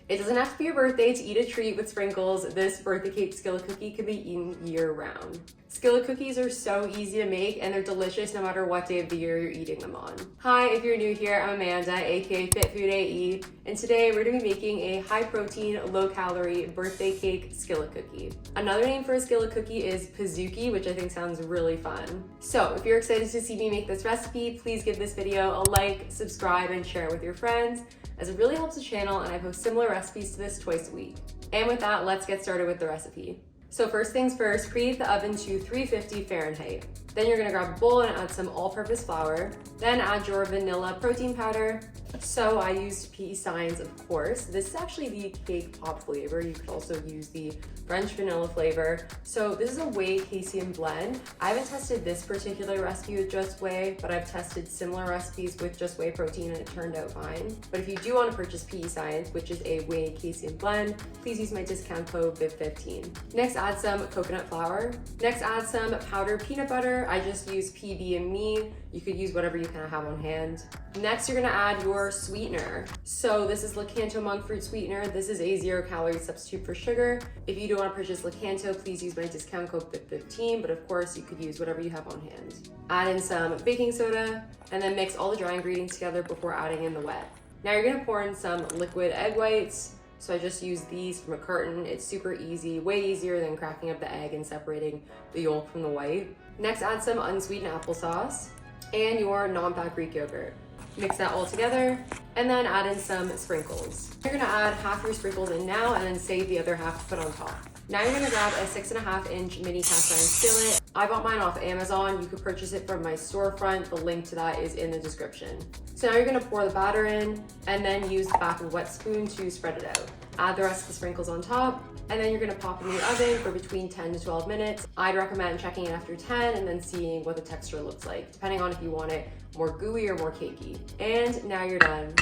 It doesn't have to be your birthday to eat a treat with sprinkles. This birthday cake skillet cookie can be eaten year round. Skillet cookies are so easy to make and they're delicious no matter what day of the year you're eating them on. Hi, if you're new here, I'm Amanda, aka FitFoodAE, and today we're gonna be making a high protein, low calorie birthday cake skillet cookie. Another name for a skillet cookie is Pizookie, which I think sounds really fun. So if you're excited to see me make this recipe, please give this video a like, subscribe, and share it with your friends, as it really helps the channel and I post similar recipes to this twice a week. And with that, let's get started with the recipe. So first things first, preheat the oven to 350 Fahrenheit. Then you're gonna grab a bowl and add some all-purpose flour. Then add your vanilla protein powder. So I used peace signs, of course. This is actually the cake pop flavor. You could also use the French vanilla flavor. So this is a whey casein blend. I haven't tested this particular recipe with just whey, but I've tested similar recipes with just whey protein and it turned out fine. But if you do want to purchase PE Science, which is a whey casein blend, please use my discount code FIT15. Next, add some coconut flour. Next, add some powdered peanut butter. I just use PB and Me. You could use whatever you kind of have on hand. Next, you're gonna add your sweetener. So this is Lakanto monk fruit sweetener. This is a 0-calorie substitute for sugar. If you do want to purchase Lakanto, please use my discount code FIT15, but of course you could use whatever you have on hand. Add in some baking soda and then mix all the dry ingredients together before adding in the wet. Now you're gonna pour in some liquid egg whites. So I just use these from a carton. It's super easy, way easier than cracking up the egg and separating the yolk from the white. Next, add some unsweetened applesauce and your non-fat Greek yogurt. Mix that all together and then add in some sprinkles. You're gonna add half your sprinkles in now and then save the other half to put on top. Now you're gonna grab a 6.5-inch mini cast iron skillet. I bought mine off Amazon. You could purchase it from my storefront. The link to that is in the description. So now you're gonna pour the batter in and then use the back of a wet spoon to spread it out. Add the rest of the sprinkles on top, and then you're gonna pop in the oven for between 10 to 12 minutes. I'd recommend checking it after 10 and then seeing what the texture looks like, depending on if you want it more gooey or more cakey. And now you're done.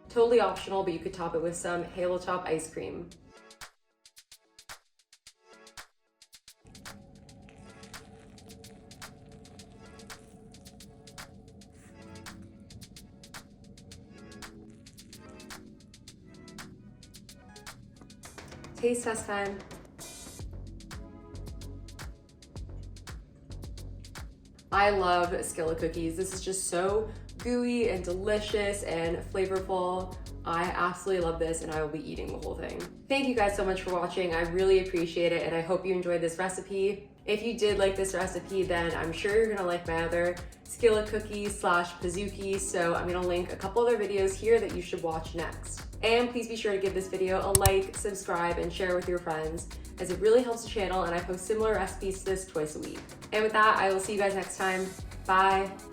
Totally optional, but you could top it with some Halo Top ice cream. Taste test time. I love skillet cookies. This is just so gooey and delicious and flavorful. I absolutely love this and I will be eating the whole thing. Thank you guys so much for watching. I really appreciate it and I hope you enjoyed this recipe. If you did like this recipe, then I'm sure you're gonna like my other skillet cookies / Pizookie. So I'm gonna link a couple other videos here that you should watch next. And please be sure to give this video a like, subscribe, and share with your friends, as it really helps the channel and I post similar recipes to this twice a week. And with that, I will see you guys next time. Bye.